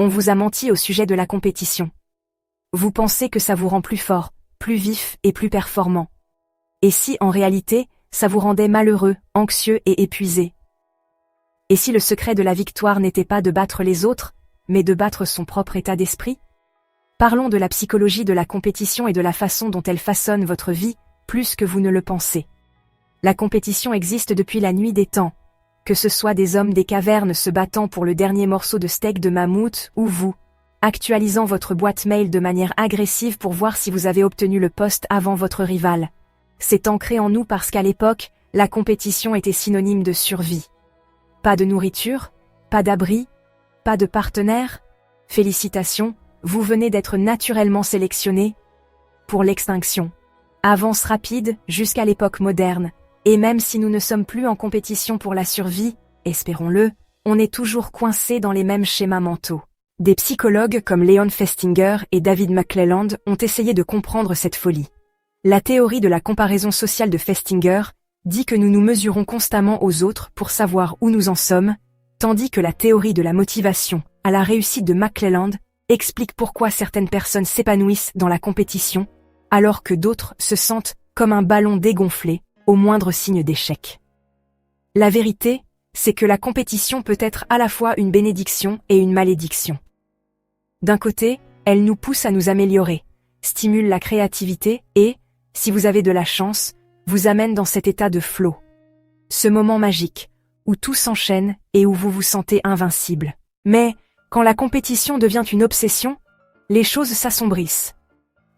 On vous a menti au sujet de la compétition. Vous pensez que ça vous rend plus fort, plus vif et plus performant. Et si, en réalité, ça vous rendait malheureux, anxieux et épuisé? Et si le secret de la victoire n'était pas de battre les autres, mais de battre son propre état d'esprit? Parlons de la psychologie de la compétition et de la façon dont elle façonne votre vie, plus que vous ne le pensez. La compétition existe depuis la nuit des temps. Que ce soit des hommes des cavernes se battant pour le dernier morceau de steak de mammouth, ou vous, actualisant votre boîte mail de manière agressive pour voir si vous avez obtenu le poste avant votre rival. C'est ancré en nous parce qu'à l'époque, la compétition était synonyme de survie. Pas de nourriture, pas d'abri, pas de partenaire. Félicitations, vous venez d'être naturellement sélectionné pour l'extinction. Avance rapide jusqu'à l'époque moderne, et même si nous ne sommes plus en compétition pour la survie, espérons-le, on est toujours coincé dans les mêmes schémas mentaux. Des psychologues comme Leon Festinger et David McClelland ont essayé de comprendre cette folie. La théorie de la comparaison sociale de Festinger dit que nous nous mesurons constamment aux autres pour savoir où nous en sommes, tandis que la théorie de la motivation à la réussite de McClelland explique pourquoi certaines personnes s'épanouissent dans la compétition, alors que d'autres se sentent comme un ballon dégonflé au moindre signe d'échec. La vérité, c'est que la compétition peut être à la fois une bénédiction et une malédiction. D'un côté, elle nous pousse à nous améliorer, stimule la créativité et, si vous avez de la chance, vous amène dans cet état de flow. Ce moment magique, où tout s'enchaîne et où vous vous sentez invincible. Mais, quand la compétition devient une obsession, les choses s'assombrissent.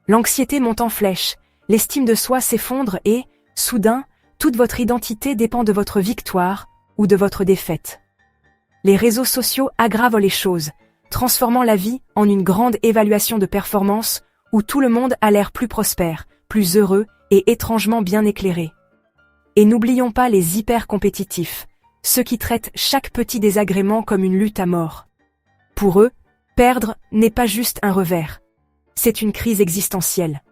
L'anxiété monte en flèche, l'estime de soi s'effondre et, soudain, toute votre identité dépend de votre victoire ou de votre défaite. Les réseaux sociaux aggravent les choses, transformant la vie en une grande évaluation de performance où tout le monde a l'air plus prospère, plus heureux et étrangement bien éclairé. Et n'oublions pas les hyper-compétitifs, ceux qui traitent chaque petit désagrément comme une lutte à mort. Pour eux, perdre n'est pas juste un revers, c'est une crise existentielle.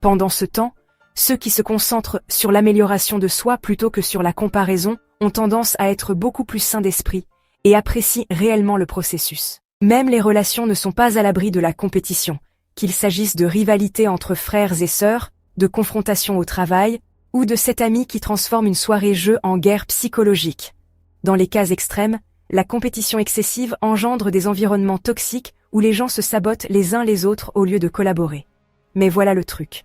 Pendant ce temps, ceux qui se concentrent sur l'amélioration de soi plutôt que sur la comparaison ont tendance à être beaucoup plus sains d'esprit et apprécient réellement le processus. Même les relations ne sont pas à l'abri de la compétition, qu'il s'agisse de rivalité entre frères et sœurs, de confrontation au travail, ou de cet ami qui transforme une soirée-jeu en guerre psychologique. Dans les cas extrêmes, la compétition excessive engendre des environnements toxiques où les gens se sabotent les uns les autres au lieu de collaborer. Mais voilà le truc.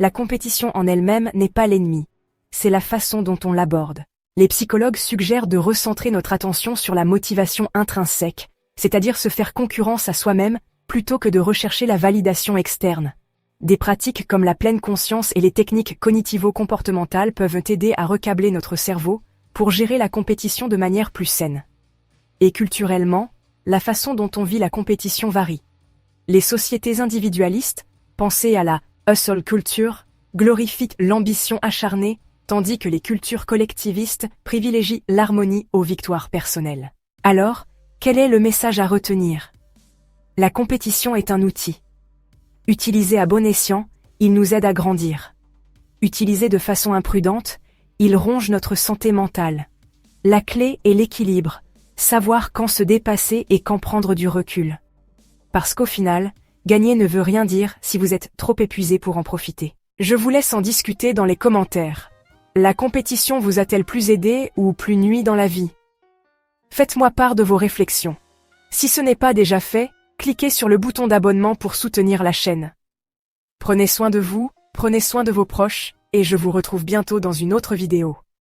La compétition en elle-même n'est pas l'ennemi. C'est la façon dont on l'aborde. Les psychologues suggèrent de recentrer notre attention sur la motivation intrinsèque, c'est-à-dire se faire concurrence à soi-même plutôt que de rechercher la validation externe. Des pratiques comme la pleine conscience et les techniques cognitivo-comportementales peuvent aider à recabler notre cerveau pour gérer la compétition de manière plus saine. Et culturellement, la façon dont on vit la compétition varie. Les sociétés individualistes, pensez à la hustle culture, glorifient l'ambition acharnée, tandis que les cultures collectivistes privilégient l'harmonie aux victoires personnelles. Alors, quel est le message à retenir? La compétition est un outil. Utilisé à bon escient, il nous aide à grandir. Utilisé de façon imprudente, il ronge notre santé mentale. La clé est l'équilibre, savoir quand se dépasser et quand prendre du recul. Parce qu'au final, gagner ne veut rien dire si vous êtes trop épuisé pour en profiter. Je vous laisse en discuter dans les commentaires. La compétition vous a-t-elle plus aidé ou plus nui dans la vie? Faites-moi part de vos réflexions. Si ce n'est pas déjà fait, cliquez sur le bouton d'abonnement pour soutenir la chaîne. Prenez soin de vous, prenez soin de vos proches, et je vous retrouve bientôt dans une autre vidéo.